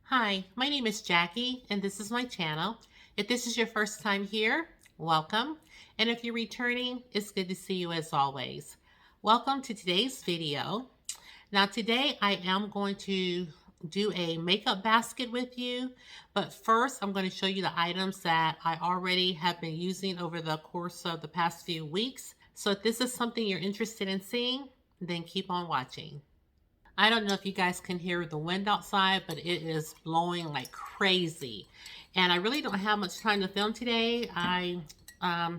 Hi, my name is Jackie and this is my channel. If this is your first time here, welcome. And if you're returning, it's good to see you as always. Welcome to today's video. Now today I am going to do a makeup basket with you, but first I'm going to show you the items that I already have been using over the course of the past few weeks. So if this is something you're interested in seeing, then keep on watching. I don't know if you guys can hear the wind outside, but it is blowing like crazy. And I really don't have much time to film today.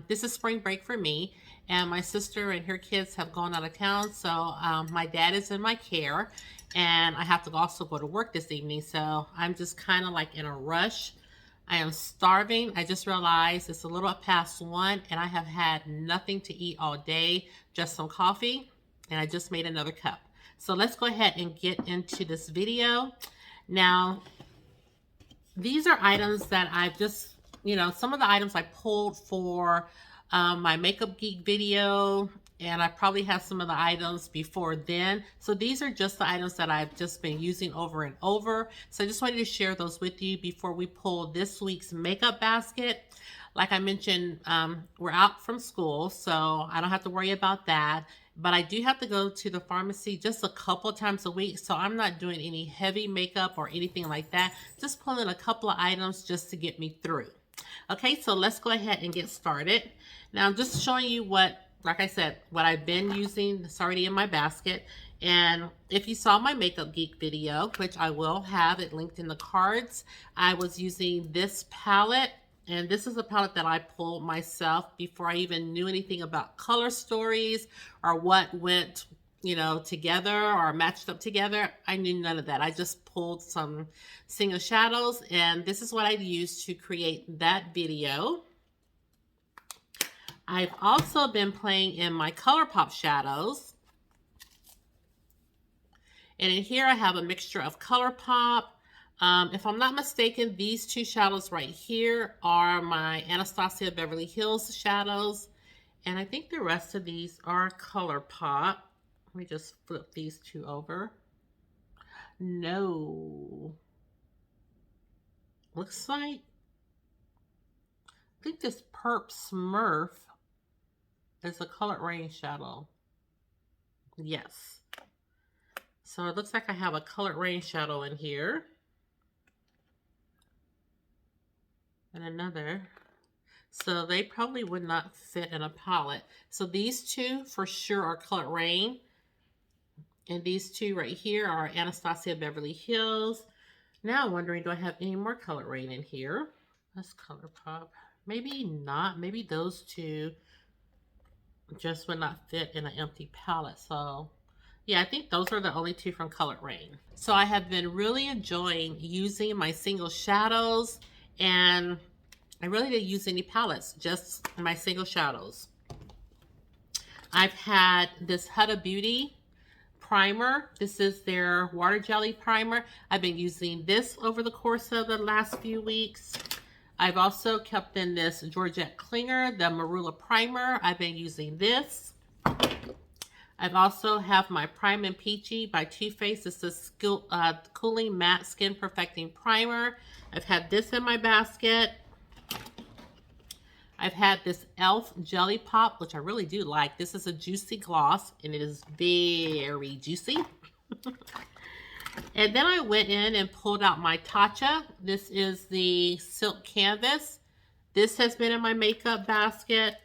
This is spring break for me, and my sister and her kids have gone out of town. So my dad is in my care, and I have to also go to work this evening. So I'm just kind of like in a rush. I am starving. I just realized it's a little past 1 and I have had nothing to eat all day, just some coffee, and I just made another cup. So let's go ahead and get into this video. Now, these are items that I've just, some of the items I pulled for my Makeup Geek video, and I probably have some of the items before then. So these are just the items that I've just been using over and over. So I just wanted to share those with you before we pull this week's makeup basket. Like I mentioned, we're out from school, so I don't have to worry about that. But I do have to go to the pharmacy just a couple of times a week, so I'm not doing any heavy makeup or anything like that. Just pulling a couple of items just to get me through. Okay, so let's go ahead and get started. Now I'm just showing you what, like I said, what I've been using. It's already in my basket. And if you saw my Makeup Geek video, which I will have it linked in the cards, I was using this palette. And this is a palette that I pulled myself before I even knew anything about color stories or what went, together or matched up together. I knew none of that. I just pulled some single shadows, and this is what I used to create that video. I've also been playing in my Colourpop Shadows. And in here I have a mixture of Colourpop. If I'm not mistaken, these two shadows right here are my Anastasia Beverly Hills shadows. And I think the rest of these are Colourpop. Let me just flip these two over. No. Looks like, I think this Perp Smurf is a Colored Rain shadow. Yes. So it looks like I have a Colored Rain shadow in here. And another. So they probably would not fit in a palette. So these two for sure are Colored Rain. And these two right here are Anastasia Beverly Hills. Now I'm wondering, do I have any more Colored Rain in here? That's Colourpop. Maybe not. Maybe those two just would not fit in an empty palette. So yeah, I think those are the only two from Colored Rain. So I have been really enjoying using my single shadows, and I really didn't use any palettes, just my single shadows. I've had this Huda Beauty primer. This is their water jelly primer. I've been using this over the course of the last few weeks. I've also kept in this Georgette Clinger, the Marula primer. I've been using this. I've also have my Prime and Peachy by Too Faced. This is Cooling Matte Skin Perfecting Primer. I've had this in my basket. I've had this e.l.f. Jelly Pop, which I really do like. This is a juicy gloss, and it is very juicy. And then I went in and pulled out my Tatcha. This is the Silk Canvas. This has been in my makeup basket.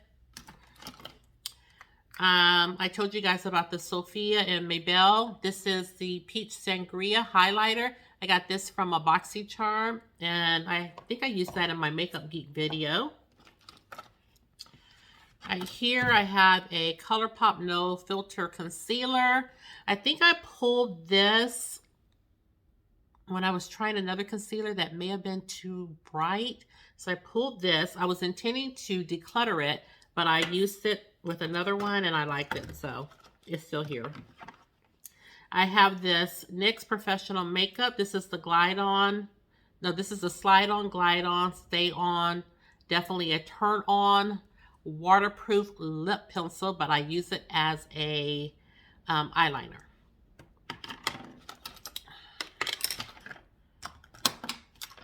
I told you guys about the Sophia and Maybelle. This is the Peach Sangria highlighter. I got this from a BoxyCharm, and I think I used that in my Makeup Geek video. Here I have a Colourpop No Filter Concealer. I think I pulled this when I was trying another concealer that may have been too bright. So I pulled this. I was intending to declutter it, but I used it with another one and I liked it, so it's still here. I have this NYX Professional Makeup. This is the Glide On. No, this is the Slide On, Glide On, Stay On. Definitely a turn on waterproof lip pencil, but I use it as a eyeliner.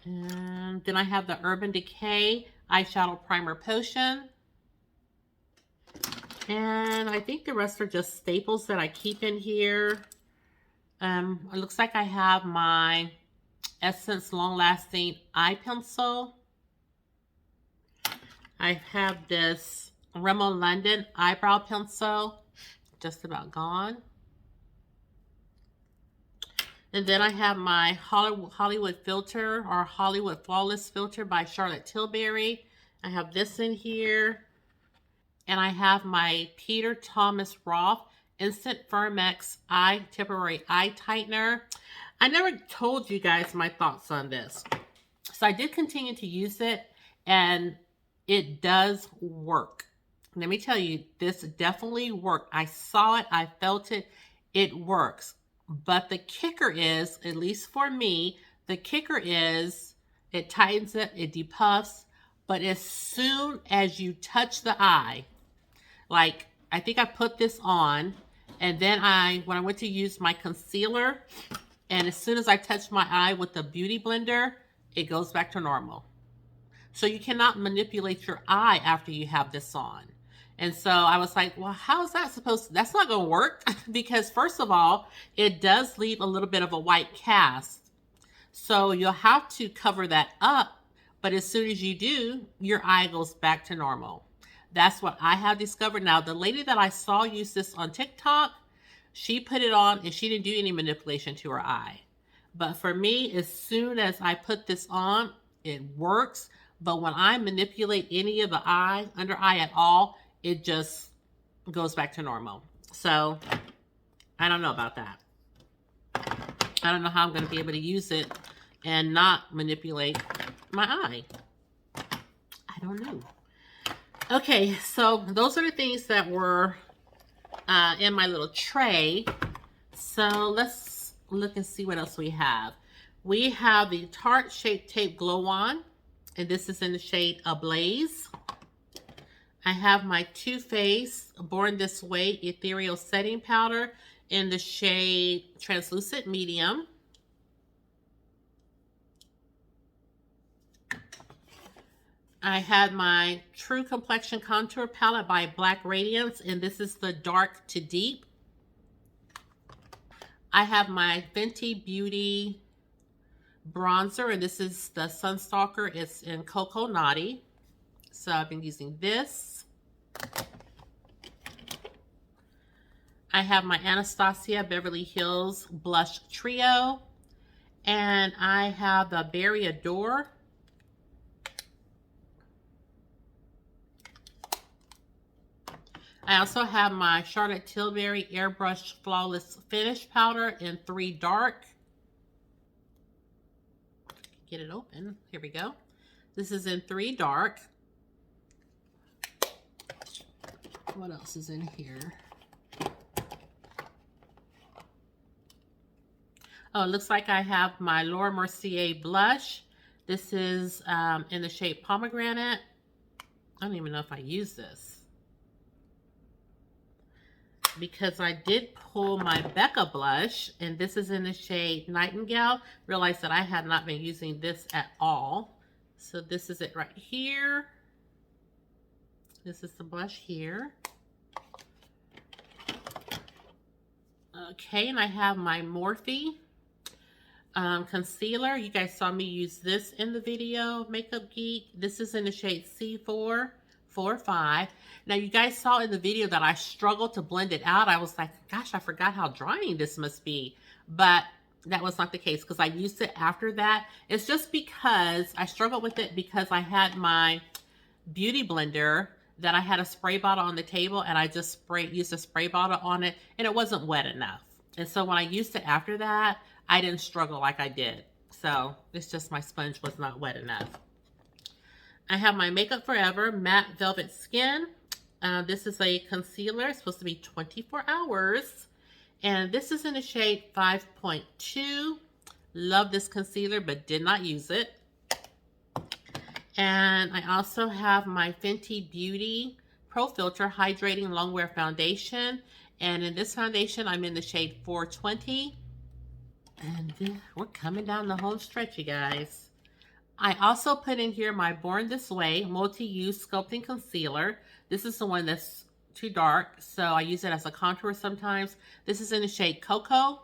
And then I have the Urban Decay Eyeshadow Primer Potion. And I think the rest are just staples that I keep in here. It looks like I have my Essence Long Lasting Eye Pencil. I have this Remo London Eyebrow Pencil, just about gone. And then I have my Hollywood Filt'r or Hollywood Flawless Filt'r by Charlotte Tilbury. I have this in here. And I have my Peter Thomas Roth Instant Vermx Temporary Eye Tightener. I never told you guys my thoughts on this. So I did continue to use it, and it does work. Let me tell you, this definitely worked. I saw it, I felt it, it works. But the kicker is, at least for me, the kicker is it tightens it, it depuffs, but as soon as you touch the eye, like I think I put this on, and then when I went to use my concealer, and as soon as I touched my eye with the Beauty Blender, it goes back to normal. So you cannot manipulate your eye after you have this on. And so I was like, well, how is that supposed to, that's not going to work because first of all, it does leave a little bit of a white cast. So you'll have to cover that up. But as soon as you do, your eye goes back to normal. That's what I have discovered. Now, the lady that I saw use this on TikTok, she put it on and she didn't do any manipulation to her eye. But for me, as soon as I put this on, it works. But when I manipulate any of the eye, under eye at all, it just goes back to normal. So I don't know about that. I don't know how I'm going to be able to use it and not manipulate my eye. I don't know. Okay, so those are the things that were in my little tray. So let's look and see what else we have. We have the Tarte Shape Tape Glow On, and this is in the shade Ablaze. I have my Too Faced Born This Way Ethereal Setting Powder in the shade Translucent Medium. I had my True Complexion Contour Palette by Black Radiance, and this is the Dark to Deep. I have my Fenty Beauty Bronzer, and this is the Sunstalker. It's in Cocoa Naughty. So I've been using this. I have my Anastasia Beverly Hills Blush Trio, and I have the Berry Adore. I also have my Charlotte Tilbury Airbrush Flawless Finish Powder in 3 Dark. Get it open. Here we go. This is in 3 Dark. What else is in here? Oh, it looks like I have my Laura Mercier blush. This is in the shade Pomegranate. I don't even know if I use this, because I did pull my Becca blush, and this is in the shade Nightingale. Realized that I had not been using this at all. So this is it right here. This is the blush here. Okay, and I have my Morphe concealer. You guys saw me use this in the video, Makeup Geek. This is in the shade C445. Now, you guys saw in the video that I struggled to blend it out. I was like, gosh, I forgot how drying this must be. But that was not the case because I used it after that. It's just because I struggled with it because I had my beauty blender that I had a spray bottle on the table, and I just used a spray bottle on it, and it wasn't wet enough. And so when I used it after that, I didn't struggle like I did. So it's just my sponge was not wet enough. I have my Makeup Forever Matte Velvet Skin. This is a concealer. It's supposed to be 24 hours. And this is in the shade 5.2. Love this concealer, but did not use it. And I also have my Fenty Beauty Pro Filt'r Hydrating Longwear Foundation. And in this foundation, I'm in the shade 420. And we're coming down the home stretch, you guys. I also put in here my Born This Way Multi-Use Sculpting Concealer. This is the one that's too dark, so I use it as a contour sometimes. This is in the shade Cocoa.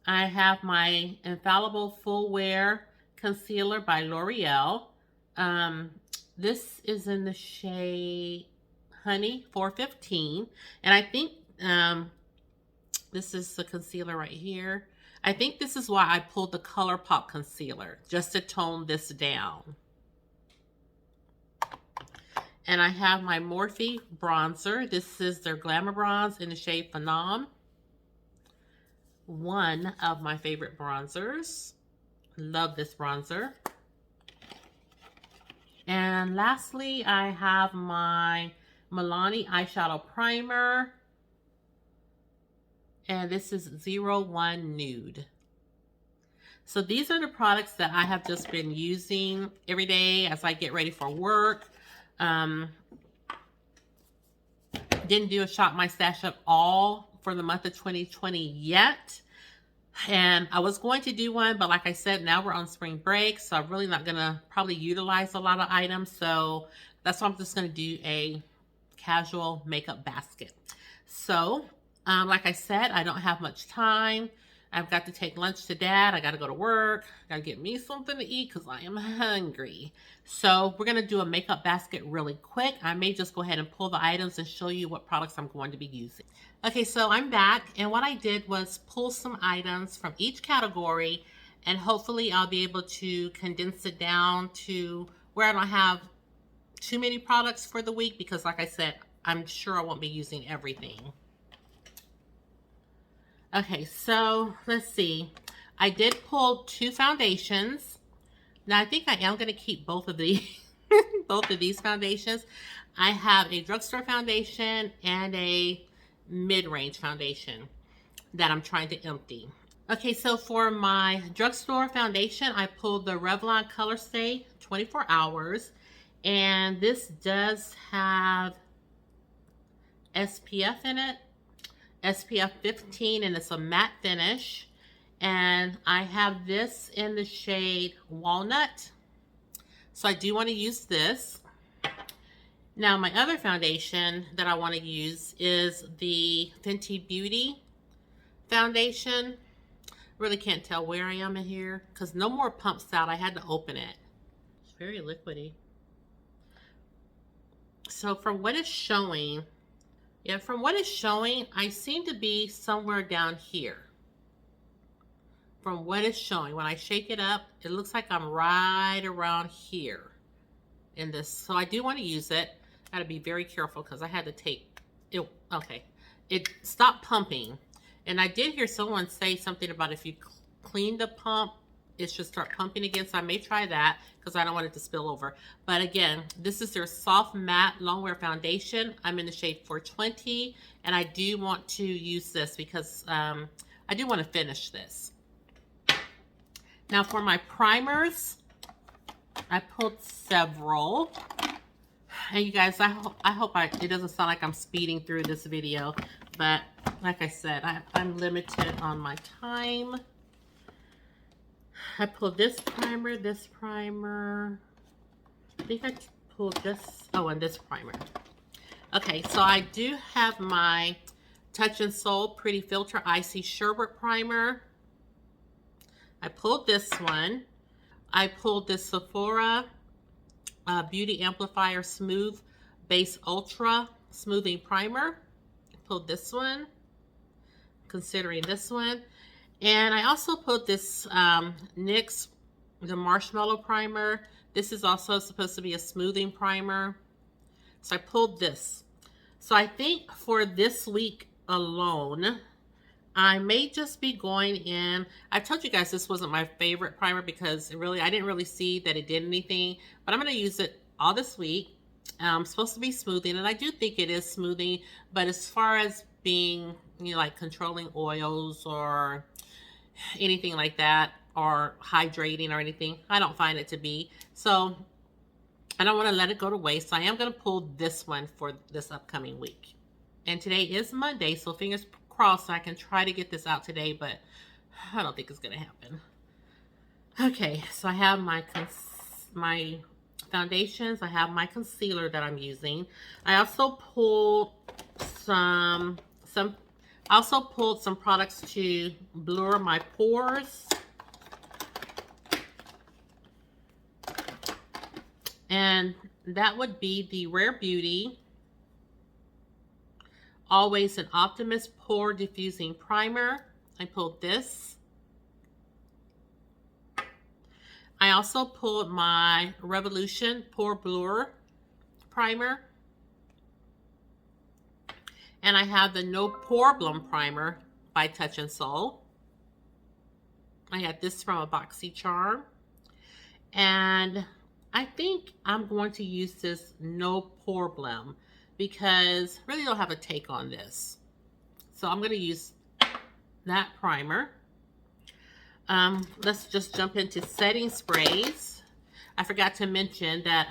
I have my Infallible Full Wear Concealer by L'Oreal. This is in the shade Honey 415. And I think this is the concealer right here. I think this is why I pulled the Colourpop concealer, just to tone this down. And I have my Morphe Bronzer. This is their Glamour Bronze in the shade Phenom. One of my favorite bronzers. Love this bronzer. And lastly, I have my Milani Eyeshadow Primer. And this is 01 Nude. So these are the products that I have just been using every day as I get ready for work. Didn't do a Shop My Stash Up all for the month of 2020 yet. And I was going to do one, but like I said, now we're on spring break, so I'm really not going to probably utilize a lot of items. So that's why I'm just going to do a casual makeup basket. So like I said, I don't have much time. I've got to take lunch to Dad. I got to go to work. Got to get me something to eat because I am hungry. So we're going to do a makeup basket really quick. I may just go ahead and pull the items and show you what products I'm going to be using. Okay, so I'm back. And what I did was pull some items from each category. And hopefully I'll be able to condense it down to where I don't have too many products for the week. Because like I said, I'm sure I won't be using everything. Okay, so let's see. I did pull 2 foundations. Now I think I am going to keep both of these foundations. I have a drugstore foundation and a mid-range foundation that I'm trying to empty. Okay, so for my drugstore foundation, I pulled the Revlon Color Stay 24 Hours. And this does have SPF in it. SPF 15, and it's a matte finish. And I have this in the shade Walnut. So I do want to use this. Now my other foundation that I want to use is the Fenty Beauty foundation. Really can't tell where I am in here because no more pumps out. I had to open it. It's very liquidy. So from what it's showing, yeah, from what it's showing, I seem to be somewhere down here. From what it's showing, when I shake it up, it looks like I'm right around here in this. So I do want to use it. I got to be very careful because I had to take it. Okay, it stopped pumping. And I did hear someone say something about if you clean the pump, it should start pumping again. So I may try that because I don't want it to spill over. But again, this is their Soft Matte Longwear Foundation. I'm in the shade 420. And I do want to use this because I do want to finish this. Now for my primers, I pulled several. And you guys, I hope it doesn't sound like I'm speeding through this video. But like I said, I'm limited on my time. I pulled this primer. I think I pulled this. Oh, and this primer. Okay, so I do have my Touch in Sol Pretty Filt'r Icy Sherbet Primer. I pulled this one. I pulled this Sephora Beauty Amplifier Smooth Base Ultra Smoothing Primer. I pulled this one. Considering this one. And I also pulled this NYX, the Marshmallow Primer. This is also supposed to be a smoothing primer. So I pulled this. So I think for this week alone, I may just be going in. I told you guys this wasn't my favorite primer because I didn't really see that it did anything. But I'm going to use it all this week. It's supposed to be smoothing, and I do think it is smoothing. But as far as being, like controlling oils or anything like that, or hydrating or anything, I don't find it to be. So I don't want to let it go to waste. So I am going to pull this one for this upcoming week. And today is Monday, so fingers crossed I can try to get this out today, but I don't think it's going to happen. Okay, so I have my foundations. I have my concealer that I'm using. I also pulled some products to blur my pores. And that would be the Rare Beauty Always an Optimist Pore Diffusing Primer. I pulled this. I also pulled my Revolution Pore Blur Primer. And I have the No Problem Primer by Touch in Sol. I got this from a BoxyCharm. And I think I'm going to use this No Problem because I really don't have a take on this. So I'm going to use that primer. Let's just jump into setting sprays. I forgot to mention that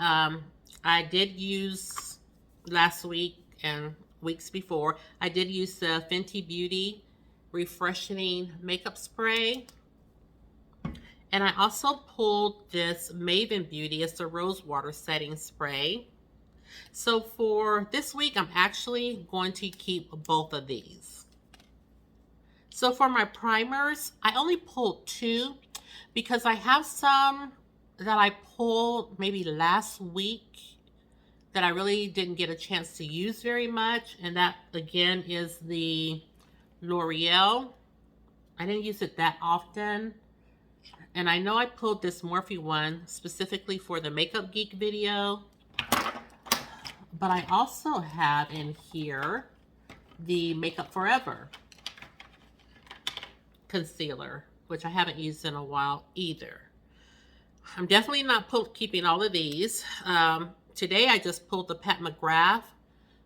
I did use last week and weeks before, I did use the Fenty Beauty Refreshing Makeup Spray. And I also pulled this Maven Beauty. It's the Rose Water Setting Spray. So for this week, I'm actually going to keep both of these. So for my primers, I only pulled 2 because I have some that I pulled maybe last week that I really didn't get a chance to use very much. And that, again, is the L'Oreal. I didn't use it that often. And I know I pulled this Morphe one specifically for the Makeup Geek video. But I also have in here the Makeup Forever concealer, which I haven't used in a while either. I'm definitely not keeping all of these. Today I just pulled the Pat McGrath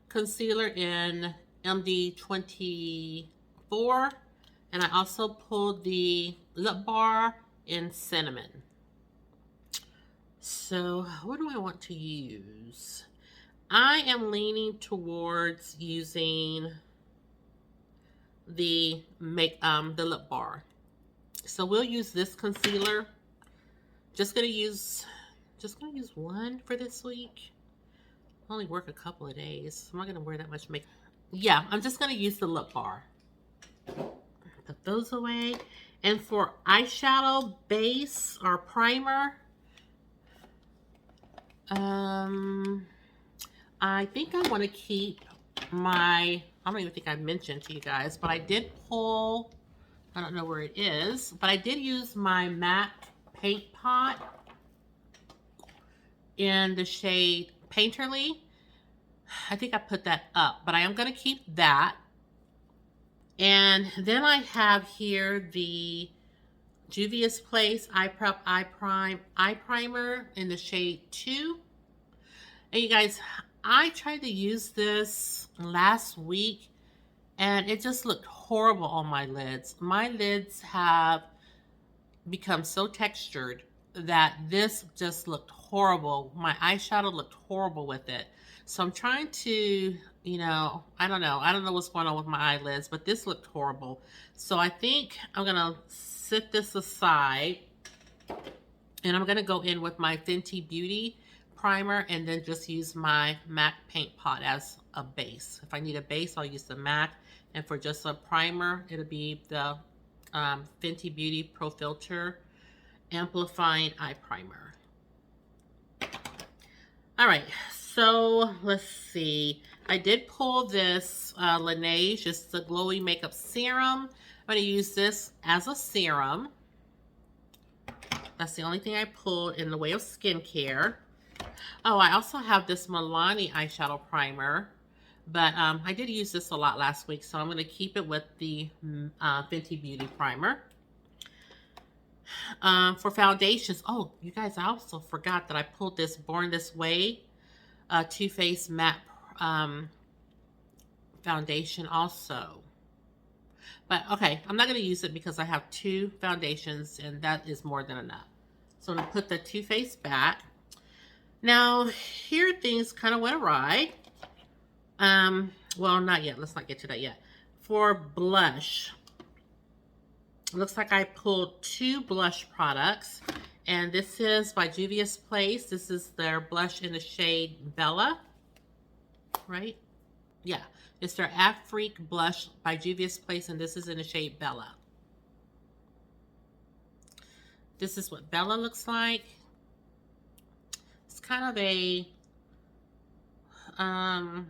concealer in MD24. And I also pulled the lip bar in Cinnamon. So what do I want to use? I am leaning towards using the lip bar. So we'll use this concealer. Just gonna use one for this week. I only work a couple of days. I'm not gonna wear that much makeup. Yeah, I'm just gonna use the lip bar. Put those away. And for eyeshadow base or primer, I think I want to keep my, I don't even think I mentioned to you guys, but I did pull, I don't know where it is, but I did use my MAC paint pot in the shade Painterly. I think I put that up, but I am going to keep that. And then I have here the Juvia's Place Eye Primer in the shade 2. And you guys, I tried to use this last week and it just looked horrible on my lids. My lids have become so textured that this just looked horrible. My eyeshadow looked horrible with it. So I'm trying to, you know, I don't know what's going on with my eyelids, but this looked horrible. So I think I'm gonna set this aside and I'm gonna go in with my Fenty Beauty primer and then just use my MAC paint pot as a base. If I need a base, I'll use the MAC, and for just a primer, it'll be the Fenty Beauty Pro Filt'r Amplifying Eye Primer. All right, so let's see. I did pull this Laneige, it's the Glowy Makeup Serum. I'm going to use this as a serum. That's the only thing I pulled in the way of skincare. Oh, I also have this Milani eyeshadow primer, but I did use this a lot last week, so I'm going to keep it with the Fenty Beauty primer. For foundations, oh, you guys, I also forgot that I pulled this Born This Way Too Faced Matte foundation also. But okay, I'm not going to use it because I have 2 foundations and that is more than enough. So I'm going to put the Too Faced back. Now, here things kind of went awry. Well, not yet. Let's not get to that yet. For blush, looks like I pulled 2 blush products. And this is by Juvia's Place. This is their blush in the shade Bella. Right? Yeah. It's their Afrique blush by Juvia's Place. And this is in the shade Bella. This is what Bella looks like. It's kind of a kind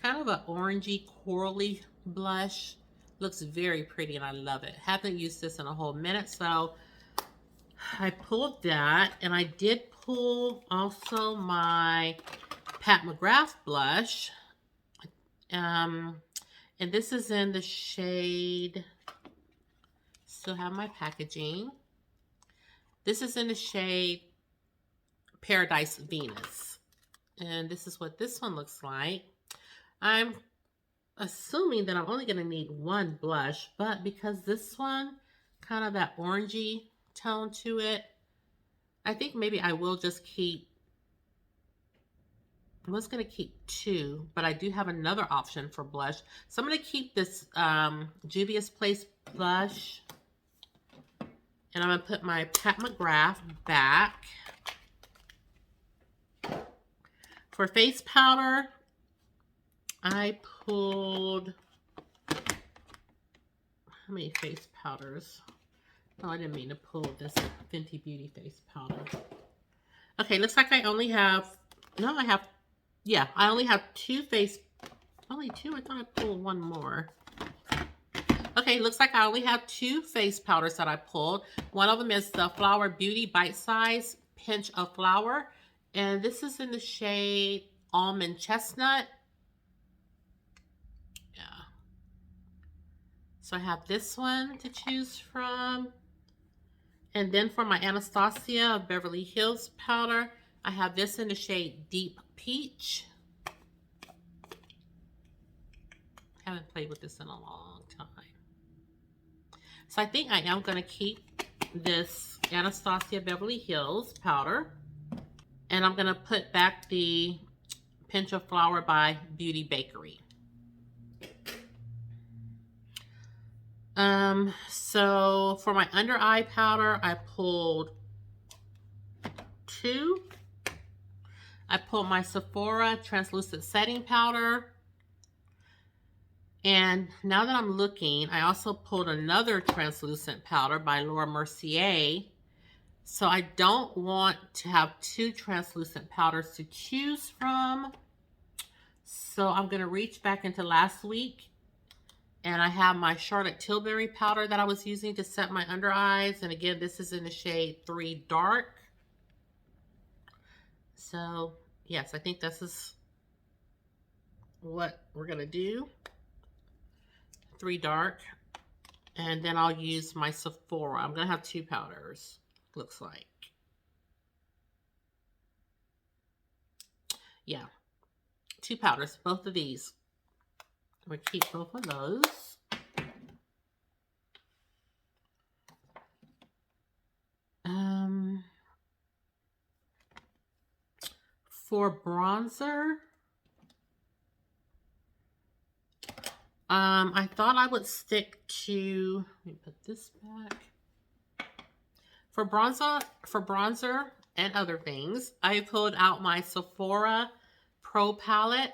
of an orangey corally blush. Looks very pretty and I love it. Haven't used this in a whole minute, so I pulled that. And I did pull also my Pat McGrath blush. And this is in the shade, still have my packaging. This is in the shade Paradise Venus. And this is what this one looks like. I'm assuming that I'm only going to need 1 blush, but because this one kind of that orangey tone to it, I think maybe I will just keep, I was going to keep 2, but I do have another option for blush. So I'm going to keep this Juvia's Place blush, and I'm going to put my Pat McGrath back. For face powder, I pulled, how many face powders? Oh, I didn't mean to pull this Fenty Beauty face powder. Okay, looks like I only have, no, I have, yeah, I only have 2 face, only 2? I thought I pulled 1 more. Okay, looks like I only have 2 face powders that I pulled. One of them is the Flower Beauty Bite Size Pinch of Flour. And this is in the shade Almond Chestnut. Yeah. So I have this one to choose from. And then for my Anastasia Beverly Hills powder, I have this in the shade Deep Peach. Haven't played with this in a long time. So I think I am going to keep this Anastasia Beverly Hills powder. And I'm going to put back the Pinch of Flour by Beauty Bakery. So for my under eye powder, I pulled 2. I pulled my Sephora translucent setting powder. And now that I'm looking, I also pulled another translucent powder by Laura Mercier. So I don't want to have 2 translucent powders to choose from. So I'm going to reach back into last week. And I have my Charlotte Tilbury powder that I was using to set my under eyes. And again, this is in the shade 3 Dark. So yes, I think this is what we're going to do. 3 Dark. And then I'll use my Sephora. I'm going to have 2 powders. Looks like. Yeah. 2 powders. Both of these. We'll keep both of those. For bronzer, I thought I would stick to, let me put this back. For bronzer and other things, I pulled out my Sephora Pro Palette.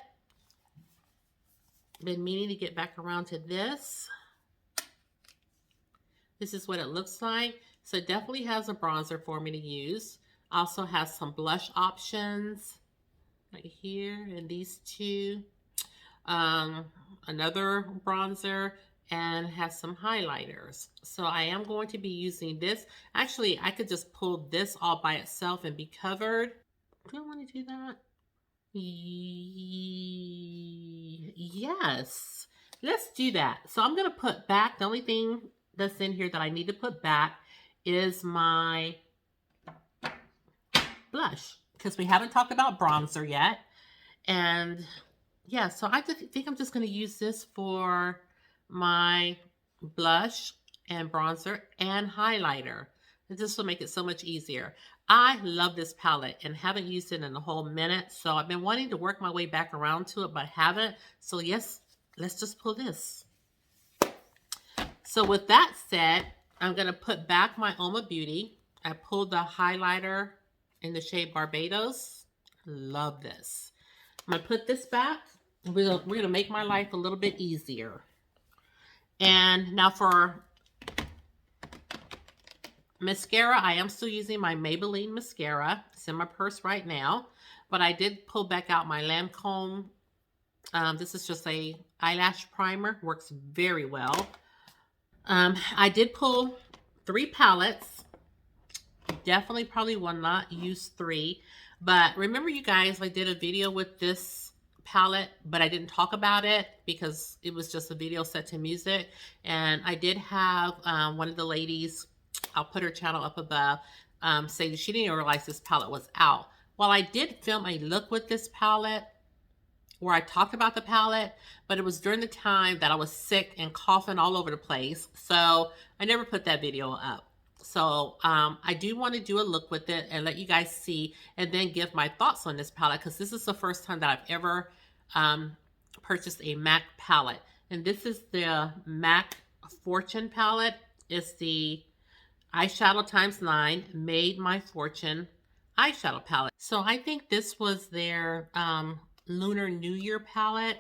Been meaning to get back around to this. This is what it looks like. So it definitely has a bronzer for me to use. Also has some blush options right here and these 2. Another bronzer, and has some highlighters. So I am going to be using this. Actually, I could just pull this all by itself and be covered. Do I want to do that? Yes, let's do that. So I'm going to put back, the only thing that's in here that I need to put back is my blush, because we haven't talked about bronzer yet. And yeah, so I think I'm just going to use this for my blush and bronzer and highlighter. This will make it so much easier. I love this palette and haven't used it in a whole minute. So I've been wanting to work my way back around to it, but haven't. So yes, let's just pull this. So with that said, I'm going to put back my Uoma Beauty. I pulled the highlighter in the shade Barbados. Love this. I'm going to put this back. We're going to make my life a little bit easier. And now for mascara, I am still using my Maybelline mascara. It's in my purse right now. But I did pull back out my Lancome. This is just a eyelash primer. Works very well. I did pull 3 palettes. Definitely probably will not use 3. But remember, you guys, I did a video with this palette, but I didn't talk about it because it was just a video set to music. And I did have one of the ladies, I'll put her channel up above, say that she didn't even realize this palette was out. Well, I did film a look with this palette where I talked about the palette, but it was during the time that I was sick and coughing all over the place. So I never put that video up. So I do want to do a look with it and let you guys see and then give my thoughts on this palette, because this is the first time that I've ever purchased a MAC palette. And this is the MAC Fortune palette. It's the Eyeshadow ×9 Made My Fortune eyeshadow palette. So I think this was their Lunar New Year palette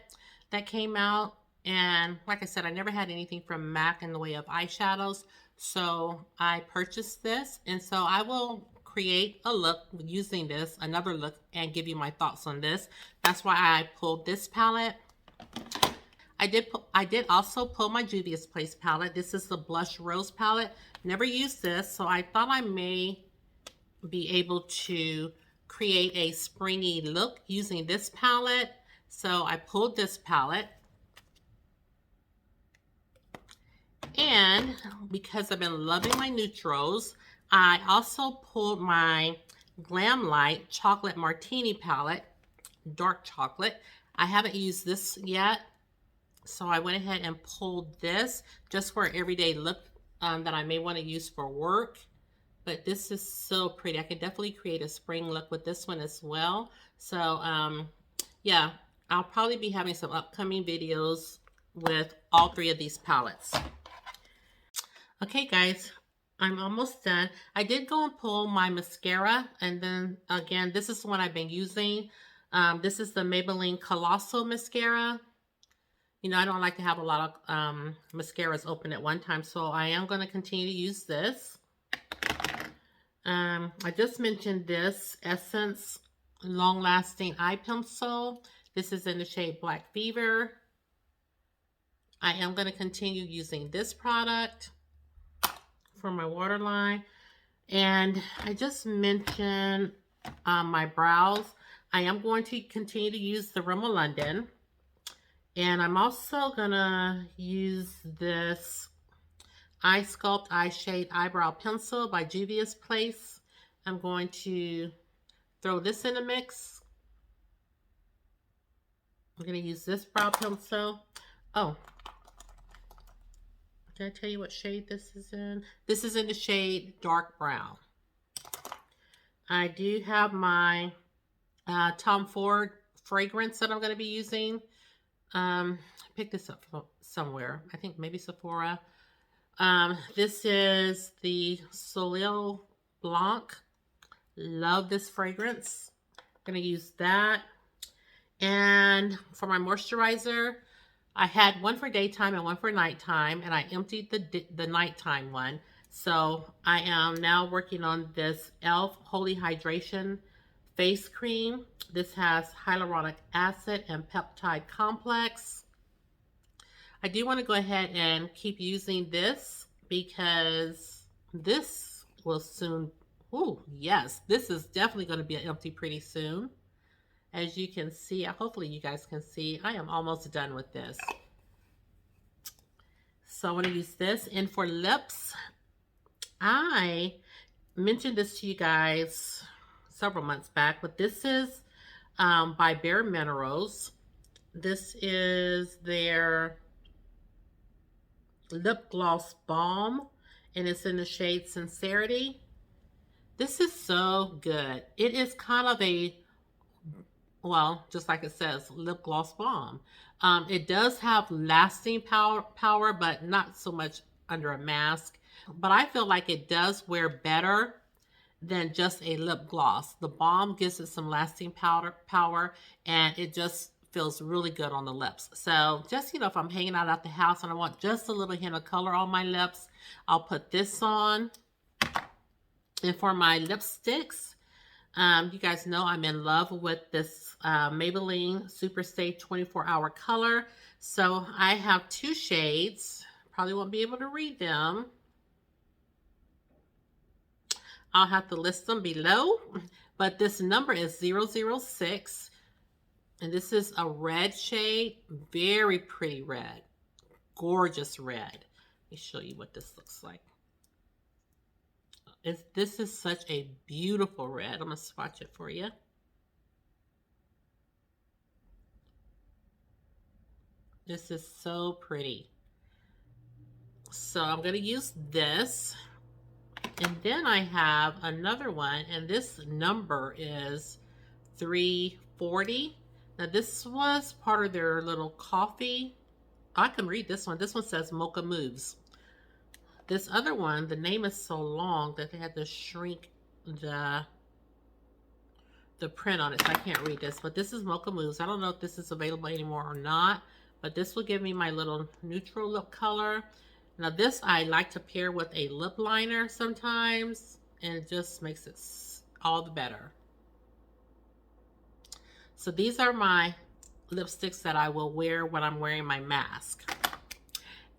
that came out. And like I said, I never had anything from MAC in the way of eyeshadows. So I purchased this. And so I will create a look using this, another look, and give you my thoughts on this. That's why I pulled this palette. I did also pull my Juvia's Place palette. This is the Blush Rose palette. Never used this, so I thought I may be able to create a springy look using this palette. So I pulled this palette. And because I've been loving my neutrals, I also pulled my Glam Light Chocolate Martini palette, dark chocolate. I haven't used this yet, so I went ahead and pulled this just for an everyday look that I may want to use for work. But this is so pretty. I could definitely create a spring look with this one as well. So yeah, I'll probably be having some upcoming videos with all 3 of these palettes. Okay guys, I'm almost done. I did go and pull my mascara, and then again, this is the one I've been using. This is the Maybelline Colossal Mascara. You know, I don't like to have a lot of mascaras open at one time, so I am going to continue to use this. I just mentioned this Essence Long Lasting Eye Pencil. This is in the shade Black Fever. I am going to continue using this product for my waterline. And I just mentioned my brows. I am going to continue to use the Rimmel London. And I'm also going to use this Eye Sculpt Eye Shade Eyebrow Pencil by Juvia's Place. I'm going to throw this in the mix. I'm going to use this brow pencil. Oh, did I tell you what shade this is in? This is in the shade Dark Brown. I do have my Tom Ford fragrance that I'm going to be using. I picked this up from somewhere. I think maybe Sephora. This is the Soleil Blanc. Love this fragrance. I'm going to use that. And for my moisturizer, I had one for daytime and one for nighttime, and I emptied the nighttime one. So I am now working on this e.l.f. Holy Hydration Face Cream. This has hyaluronic acid and peptide complex. I do want to go ahead and keep using this because this will soon, oh yes, this is definitely going to be empty pretty soon. As you can see, hopefully you guys can see, I am almost done with this. So I want to use this. And for lips, I mentioned this to you guys several months back, but this is by Bare Minerals. This is their lip gloss balm, and it's in the shade Sincerity. This is so good. It is kind of a, well, just like it says, lip gloss balm. It does have lasting power, but not so much under a mask. But I feel like it does wear better than just a lip gloss. The balm gives it some lasting power, and it just feels really good on the lips. So just, you know, if I'm hanging out at the house and I want just a little hint of color on my lips, I'll put this on. And for my lipsticks, you guys know I'm in love with this Maybelline Superstay 24-Hour Color. So I have 2 shades. Probably won't be able to read them. I'll have to list them below. But this number is 006. And this is a red shade. Very pretty red. Gorgeous red. Let me show you what this looks like. This is such a beautiful red. I'm going to swatch it for you. This is so pretty. So I'm going to use this. And then I have another one, and this number is 340. Now this was part of their little coffee. I can read this one. This one says Mocha Mousse. This other one, the name is so long that they had to shrink the print on it, so I can't read this. But this is Mocha Mousse. I don't know if this is available anymore or not, but this will give me my little neutral lip color. Now this I like to pair with a lip liner sometimes, and it just makes it all the better. So these are my lipsticks that I will wear when I'm wearing my mask.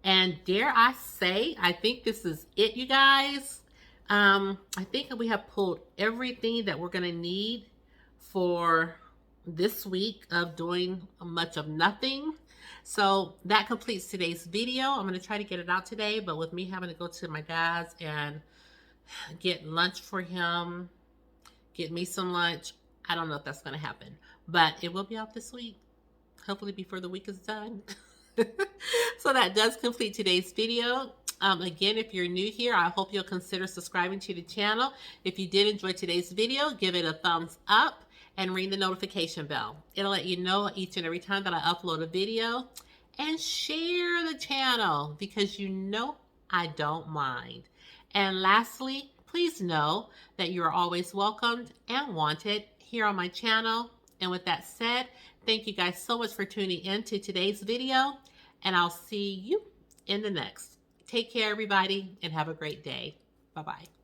And dare I say, I think this is it, you guys. I think we have pulled everything that we're going to need for this week of doing much of nothing. So that completes today's video. I'm going to try to get it out today, but with me having to go to my dad's and get lunch for him, get me some lunch, I don't know if that's going to happen, but it will be out this week, hopefully before the week is done. So that does complete today's video. Again, if you're new here, I hope you'll consider subscribing to the channel. If you did enjoy today's video, give it a thumbs up and ring the notification bell. It'll let you know each and every time that I upload a video. And share the channel, because you know I don't mind. And lastly, please know that you are always welcomed and wanted here on my channel. And with that said, thank you guys so much for tuning in to today's video, and I'll see you in the next. Take care, everybody, and have a great day. Bye-bye.